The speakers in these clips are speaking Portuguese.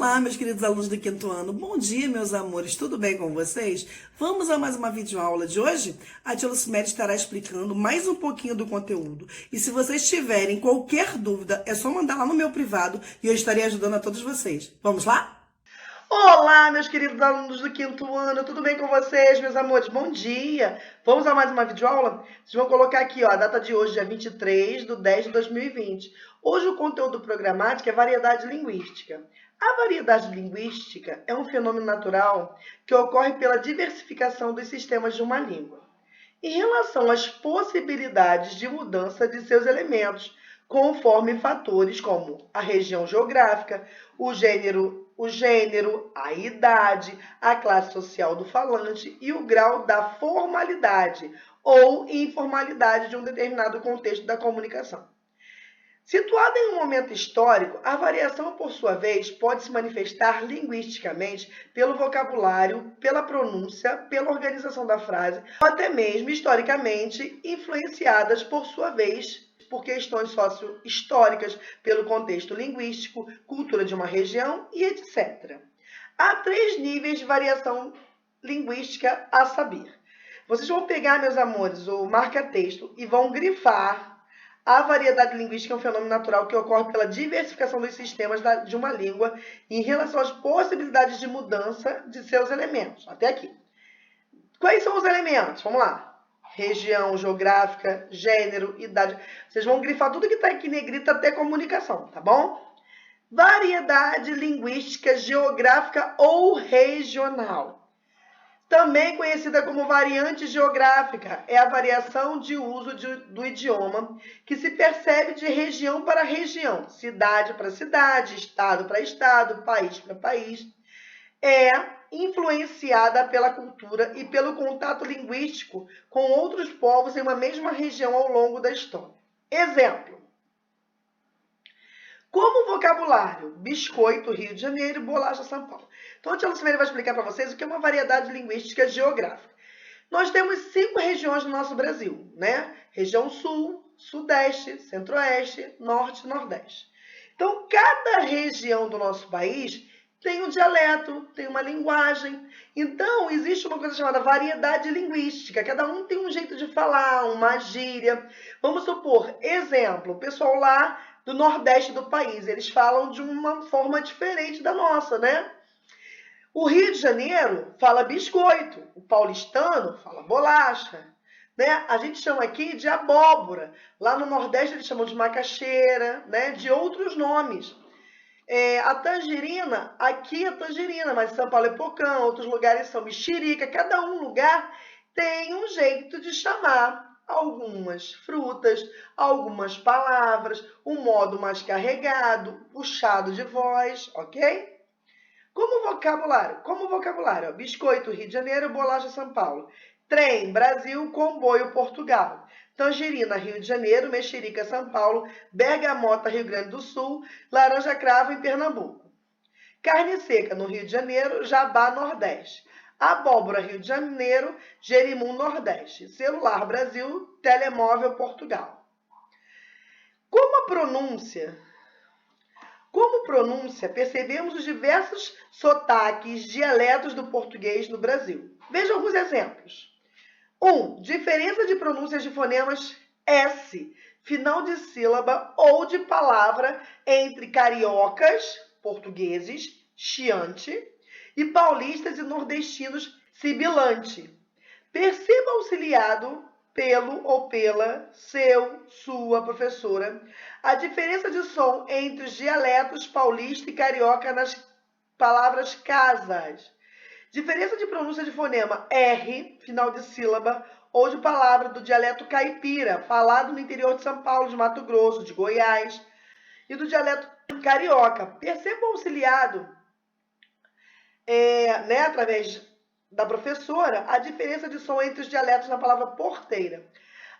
Olá, meus queridos alunos do quinto ano. Bom dia, meus amores. Tudo bem com vocês? Vamos a mais uma videoaula de hoje? A tia Lucimere estará explicando mais um pouquinho do conteúdo. E se vocês tiverem qualquer dúvida, é só mandar lá no meu privado e eu estarei ajudando a todos vocês. Vamos lá? Olá, meus queridos alunos do quinto ano. Tudo bem com vocês, meus amores? Bom dia. Vamos a mais uma videoaula? Vocês vão colocar aqui, ó, a data de hoje, dia 23/10/2020. Hoje o conteúdo programático é variedade linguística. A variedade linguística é um fenômeno natural que ocorre pela diversificação dos sistemas de uma língua, em relação às possibilidades de mudança de seus elementos, conforme fatores como a região geográfica, o gênero, a idade, a classe social do falante e o grau da formalidade ou informalidade de um determinado contexto da comunicação. Situada em um momento histórico, a variação, por sua vez, pode se manifestar linguisticamente pelo vocabulário, pela pronúncia, pela organização da frase, ou até mesmo historicamente influenciadas, por sua vez, por questões socio-históricas, pelo contexto linguístico, cultura de uma região e etc. Há 3 níveis de variação linguística a saber. Vocês vão pegar, meus amores, o marca-texto e vão grifar. A variedade linguística é um fenômeno natural que ocorre pela diversificação dos sistemas de uma língua em relação às possibilidades de mudança de seus elementos. Até aqui. Quais são os elementos? Vamos lá. Região geográfica, gênero, idade. Vocês vão grifar tudo que está aqui em negrita até comunicação, tá bom? Variedade linguística geográfica ou regional. Também conhecida como variante geográfica, é a variação de uso do idioma que se percebe de região para região, cidade para cidade, estado para estado, país para país. É influenciada pela cultura e pelo contato linguístico com outros povos em uma mesma região ao longo da história. Exemplo. Como vocabulário, biscoito, Rio de Janeiro, bolacha, São Paulo. Então, a tia Lucimere vai explicar para vocês o que é uma variedade linguística geográfica. Nós temos 5 regiões no nosso Brasil, né? Região Sul, Sudeste, Centro-Oeste, Norte e Nordeste. Então, cada região do nosso país tem um dialeto, tem uma linguagem. Então, existe uma coisa chamada variedade linguística. Cada um tem um jeito de falar, uma gíria. Vamos supor, exemplo, o pessoal lá do Nordeste do país, eles falam de uma forma diferente da nossa, né? O Rio de Janeiro fala biscoito, o paulistano fala bolacha, né? A gente chama aqui de abóbora, lá no Nordeste eles chamam de macaxeira, né? De outros nomes. A tangerina, aqui é tangerina, mas em São Paulo é pocã, outros lugares são mexerica, cada lugar tem um jeito de chamar algumas frutas, algumas palavras, um modo mais carregado, puxado de voz, ok? Como vocabulário, ó, biscoito, Rio de Janeiro, bolacha, São Paulo. Trem, Brasil, comboio, Portugal. Tangerina, Rio de Janeiro, mexerica, São Paulo. Bergamota, Rio Grande do Sul. Laranja cravo, em Pernambuco. Carne seca, no Rio de Janeiro. Jabá, Nordeste. Abóbora, Rio de Janeiro. Jerimum, Nordeste. Celular, Brasil. Telemóvel, Portugal. Como pronúncia, percebemos os diversos sotaques, dialetos do português no Brasil. Veja alguns exemplos. 1. Diferença de pronúncias de fonemas S, final de sílaba ou de palavra entre cariocas, portugueses, chiante, e paulistas e nordestinos, sibilante. Perceba auxiliado pelo ou pela, seu, sua, professora, a diferença de som entre os dialetos paulista e carioca nas palavras casas. Diferença de pronúncia de fonema R, final de sílaba, ou de palavra do dialeto caipira, falado no interior de São Paulo, de Mato Grosso, de Goiás, e do dialeto carioca. Perceba o auxiliado, através da professora, a diferença de som entre os dialetos na palavra porteira.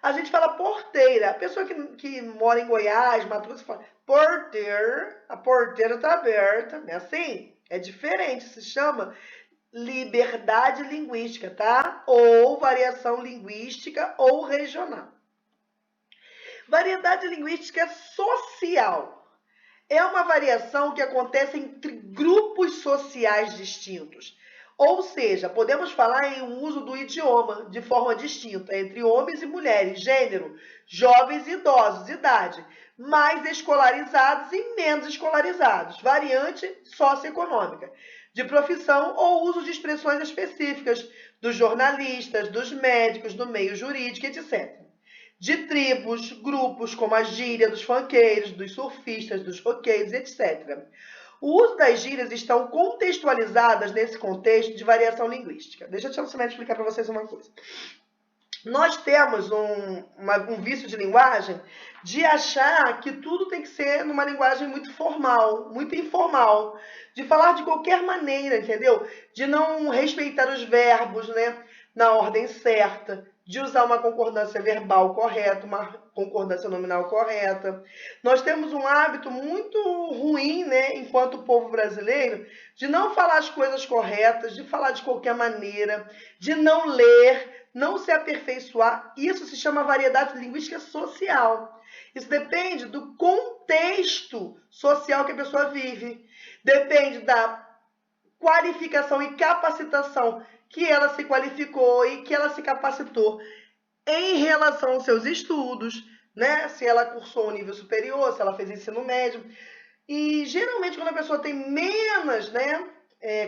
A gente fala porteira. A pessoa que mora em Goiás, Mato Grosso, fala porteiro, a porteira está aberta. Não é assim? É diferente, se chama liberdade linguística, tá? Ou variação linguística ou regional. Variedade linguística social. é uma variação que acontece entre grupos sociais distintos. Ou seja, podemos falar em um uso do idioma de forma distinta entre homens e mulheres, gênero, jovens e idosos, idade, mais escolarizados e menos escolarizados, variante socioeconômica, de profissão ou uso de expressões específicas dos jornalistas, dos médicos, do meio jurídico, etc. De tribos, grupos como a gíria dos funkeiros, dos surfistas, dos roqueiros, etc. O uso das gírias estão contextualizadas nesse contexto de variação linguística. Deixa eu só explicar para vocês uma coisa. Nós temos um vício de linguagem de achar que tudo tem que ser numa linguagem muito formal, muito informal, de falar de qualquer maneira, entendeu? De não respeitar os verbos, né, na ordem certa, de usar uma concordância verbal correta, uma concordância nominal correta. Nós temos um hábito muito ruim, né, enquanto povo brasileiro, de não falar as coisas corretas, de falar de qualquer maneira, de não ler, não se aperfeiçoar. Isso se chama variedade linguística social. Isso depende do contexto social que a pessoa vive. Depende da qualificação e capacitação que ela se qualificou e que ela se capacitou em relação aos seus estudos, né? Se ela cursou o nível superior, se ela fez ensino médio. E geralmente quando a pessoa tem menos, né,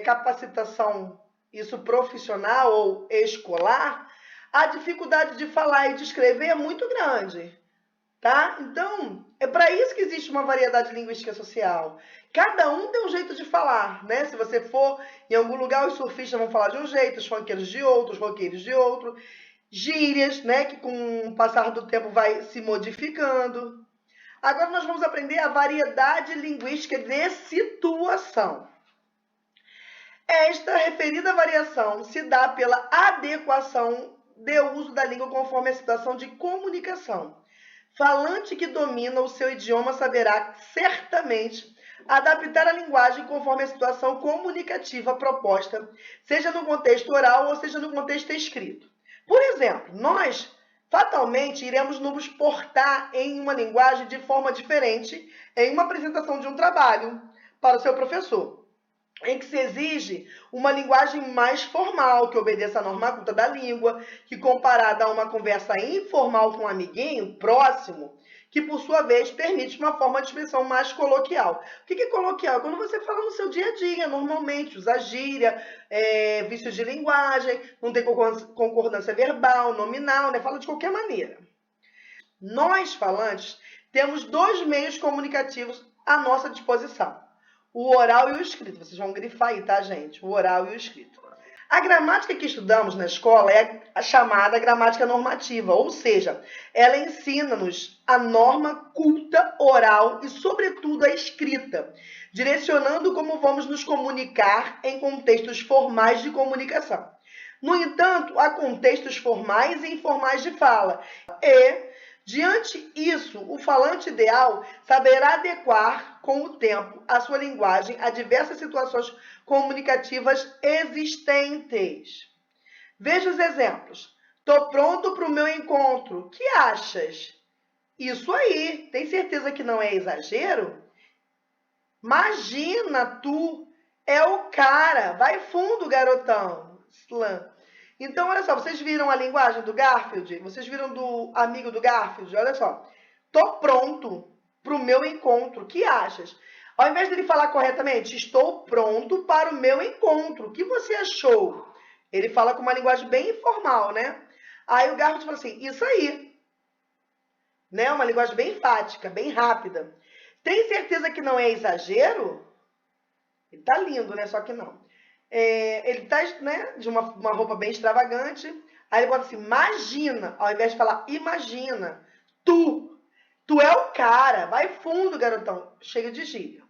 capacitação, isso profissional ou escolar, a dificuldade de falar e de escrever é muito grande, tá? Então, é para isso que existe uma variedade linguística social. Cada um tem um jeito de falar, né? Se você for em algum lugar, os surfistas vão falar de um jeito, os funkeiros de outro, os roqueiros de outro. Gírias, né? Que com o passar do tempo vai se modificando. Agora nós vamos aprender a variedade linguística de situação. Esta referida variação se dá pela adequação de uso da língua conforme a situação de comunicação. Falante que domina o seu idioma saberá certamente adaptar a linguagem conforme a situação comunicativa proposta, seja no contexto oral ou seja no contexto escrito. Por exemplo, nós fatalmente iremos nos portar em uma linguagem de forma diferente em uma apresentação de um trabalho para o seu professor, em que se exige uma linguagem mais formal, que obedeça à norma culta da língua, que comparada a uma conversa informal com um amiguinho próximo, que por sua vez permite uma forma de expressão mais coloquial. O que é coloquial? Quando você fala no seu dia a dia, normalmente, usa gíria, vícios de linguagem, não tem concordância verbal, nominal, né? Fala de qualquer maneira. Nós, falantes, temos dois meios comunicativos à nossa disposição. O oral e o escrito. Vocês vão grifar aí, tá, gente? O oral e o escrito. A gramática que estudamos na escola é a chamada gramática normativa, ou seja, ela ensina-nos a norma culta oral e, sobretudo, a escrita, direcionando como vamos nos comunicar em contextos formais de comunicação. No entanto, há contextos formais e informais de fala e, diante disso, o falante ideal saberá adequar com o tempo a sua linguagem a diversas situações comunicativas existentes. Veja os exemplos. Tô pronto para o meu encontro. Que achas? Isso aí. Tem certeza que não é exagero? Imagina, tu é o cara. Vai fundo, garotão. Slam. Então, olha só, vocês viram a linguagem do Garfield? Vocês viram do amigo do Garfield? Olha só. Tô pronto para o meu encontro. Que achas? Ao invés dele falar corretamente, estou pronto para o meu encontro. O que você achou? Ele fala com uma linguagem bem informal, né? Aí o Garfield fala assim, isso aí. Né? Uma linguagem bem enfática, bem rápida. Tem certeza que não é exagero? Ele tá lindo, né? Só que não. Ele tá, né, de uma roupa bem extravagante. Aí ele bota assim, imagina, ao invés de falar imagina, tu é o cara, vai fundo, garotão, chega de gíria.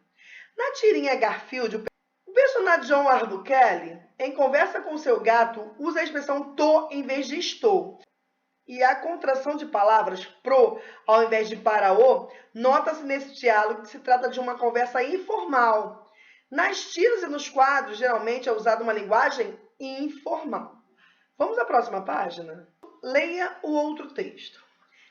Na tirinha Garfield, o personagem John Arbuckle, em conversa com seu gato, usa a expressão tô em vez de estou. E a contração de palavras pro ao invés de para o, nota-se nesse diálogo que se trata de uma conversa informal. Nas tiras e nos quadros, geralmente é usada uma linguagem informal. Vamos à próxima página? Leia o outro texto.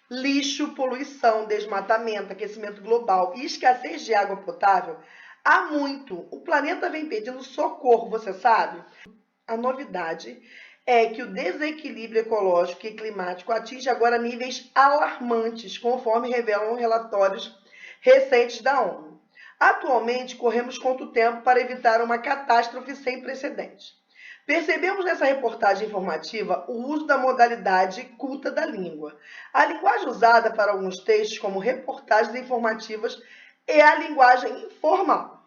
lixo, poluição, desmatamento, aquecimento global e escassez de água potável, há muito. O planeta vem pedindo socorro, você sabe? A novidade é que o desequilíbrio ecológico e climático atinge agora níveis alarmantes, conforme revelam relatórios recentes da ONU. Atualmente, corremos contra o tempo para evitar uma catástrofe sem precedentes. Percebemos nessa reportagem informativa o uso da modalidade culta da língua. A linguagem usada para alguns textos, como reportagens informativas, é a linguagem informal.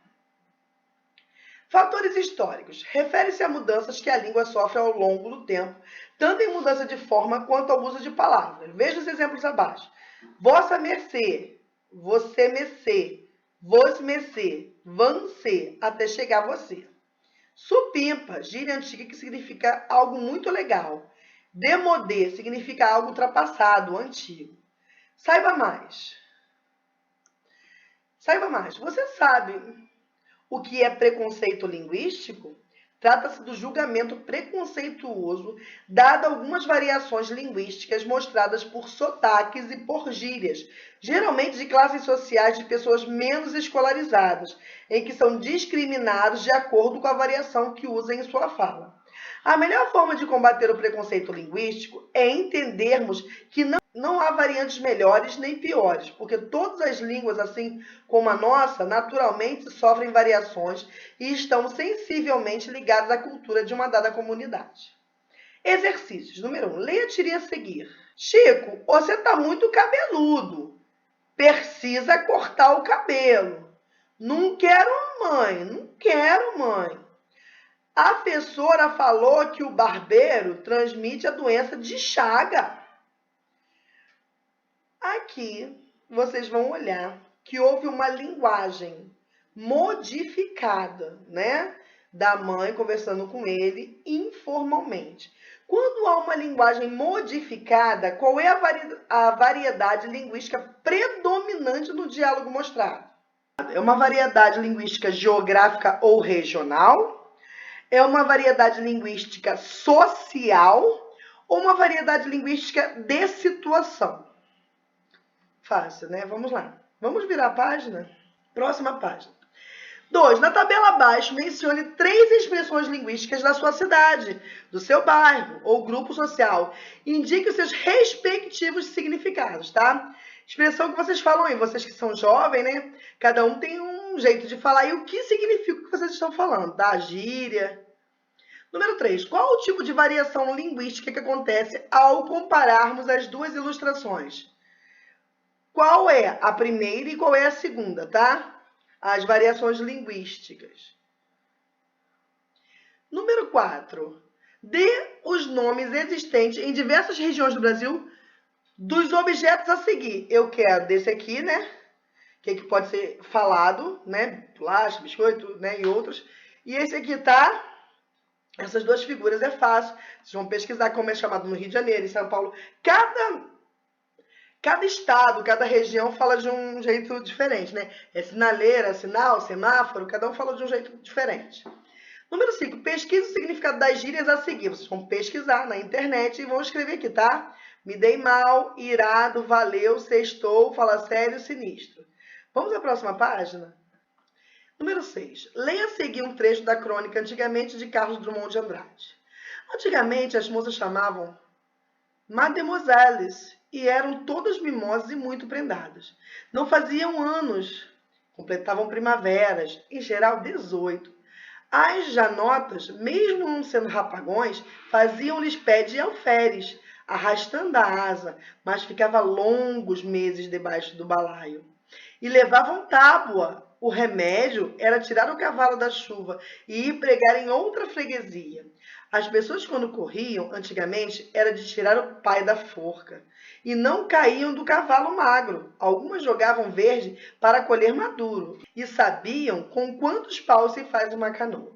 Fatores históricos. Refere-se a mudanças que a língua sofre ao longo do tempo, tanto em mudança de forma quanto ao uso de palavras. Veja os exemplos abaixo. Vossa mercê, você mercê, vos mercê, vance, até chegar a você. Supimpa, gíria antiga que significa algo muito legal. Demodê significa algo ultrapassado, antigo. Saiba mais. Saiba mais. Você sabe o que é preconceito linguístico? Trata-se do julgamento preconceituoso, dado algumas variações linguísticas mostradas por sotaques e por gírias, geralmente de classes sociais de pessoas menos escolarizadas, em que são discriminados de acordo com a variação que usam em sua fala. A melhor forma de combater o preconceito linguístico é entendermos que não há variantes melhores nem piores, porque todas as línguas, assim como a nossa, naturalmente sofrem variações e estão sensivelmente ligadas à cultura de uma dada comunidade. Exercícios. Número 1. Leia a tirinha a seguir. Chico, você está muito cabeludo. Precisa cortar o cabelo. Não quero, mãe. Não quero, mãe. A professora falou que o barbeiro transmite a doença de Chaga. Aqui, vocês vão olhar que houve uma linguagem modificada, né? Da mãe conversando com ele informalmente. Quando há uma linguagem modificada, qual é a variedade linguística predominante no diálogo mostrado? É uma variedade linguística geográfica ou regional? É uma variedade linguística social ou uma variedade linguística de situação? Fácil, né? Vamos lá. Vamos virar a página? Próxima página. 2. Na tabela abaixo, mencione 3 expressões linguísticas da sua cidade, do seu bairro ou grupo social. Indique os seus respectivos significados, tá? Expressão que vocês falam aí, vocês que são jovens, né? Cada um tem um jeito de falar e o que significa o que vocês estão falando, tá? Gíria. Número 3. Qual o tipo de variação linguística que acontece ao compararmos as duas ilustrações? Qual é a primeira e qual é a segunda, tá? As variações linguísticas. Número 4. Dê os nomes existentes em diversas regiões do Brasil dos objetos a seguir. Eu quero desse aqui, né? Que pode ser falado, né? Plástico, biscoito, né? E outros. E esse aqui, tá? Essas duas figuras é fácil. Vocês vão pesquisar como é chamado no Rio de Janeiro, em São Paulo. Cada estado, cada região fala de um jeito diferente, né? É sinaleira, sinal, semáforo, cada um fala de um jeito diferente. Número 5. Pesquise o significado das gírias a seguir. Vocês vão pesquisar na internet e vão escrever aqui, tá? Me dei mal, irado, valeu, sextou, fala sério, sinistro. Vamos à próxima página? Número 6. Leia a seguir um trecho da crônica Antigamente de Carlos Drummond de Andrade. Antigamente as moças chamavam mademoiselles e eram todas mimosas e muito prendadas. Não faziam anos, completavam primaveras, em geral 18. As janotas, mesmo não sendo rapagões, faziam-lhes pé de alferes, arrastando a asa, mas ficava longos meses debaixo do balaio. E levavam tábua. O remédio era tirar o cavalo da chuva e ir pregar em outra freguesia. As pessoas, quando corriam, antigamente, era de tirar o pai da forca. E não caíam do cavalo magro. Algumas jogavam verde para colher maduro. E sabiam com quantos paus se faz uma canoa.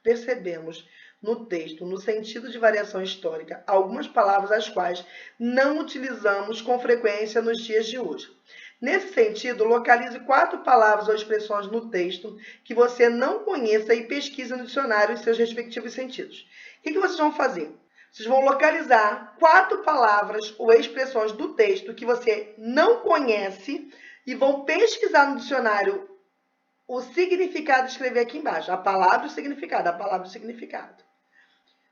Percebemos no texto, no sentido de variação histórica, algumas palavras as quais não utilizamos com frequência nos dias de hoje. Nesse sentido, localize 4 palavras ou expressões no texto que você não conheça e pesquise no dicionário em seus respectivos sentidos. O que vocês vão fazer? Vocês vão localizar 4 palavras ou expressões do texto que você não conhece e vão pesquisar no dicionário o significado e escrever aqui embaixo. A palavra e o significado, a palavra e o significado.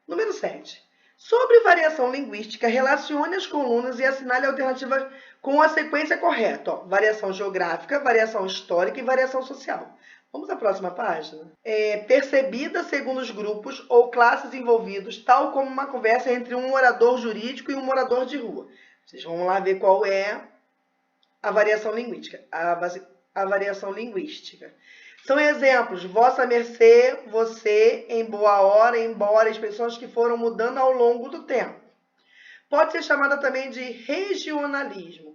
Número 7. Sobre variação linguística, relacione as colunas e assinale a alternativa com a sequência correta. Ó, variação geográfica, variação histórica e variação social. Vamos à próxima página. Percebida segundo os grupos ou classes envolvidos, tal como uma conversa entre um morador jurídico e um morador de rua. Vocês vão lá ver qual é a variação linguística. A variação linguística. São exemplos: vossa mercê, você, em boa hora, embora, expressões que foram mudando ao longo do tempo. Pode ser chamada também de regionalismo.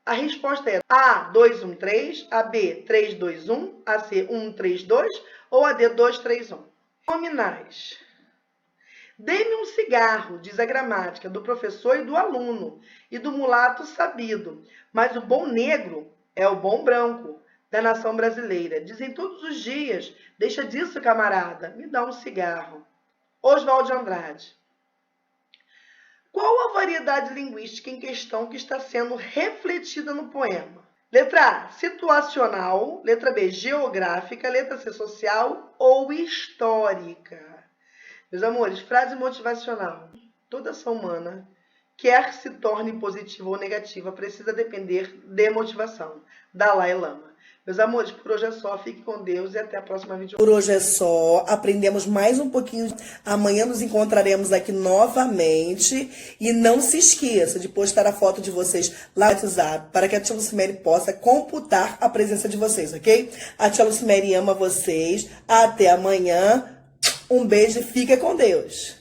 A resposta é A, 213, a B, 321, a C, 132 ou a D, 231. Nominais. Dê-me um cigarro, diz a gramática, do professor e do aluno, e do mulato sabido, mas o bom negro é o bom branco da nação brasileira. Dizem todos os dias, deixa disso, camarada, me dá um cigarro. Oswald de Andrade. Qual a variedade linguística em questão que está sendo refletida no poema? Letra A, situacional. Letra B, geográfica. Letra C, social ou histórica. Meus amores, frase motivacional. Toda ação humana, quer se torne positiva ou negativa, precisa depender de motivação. Dalai Lama. Meus amores, por hoje é só. Fique com Deus e até a próxima vídeo. Por hoje é só. Aprendemos mais um pouquinho. Amanhã nos encontraremos aqui novamente. E não se esqueça de postar a foto de vocês lá no WhatsApp para que a tia Lucimere possa computar a presença de vocês, ok? A tia Lucimere ama vocês. Até amanhã. Um beijo e fica com Deus.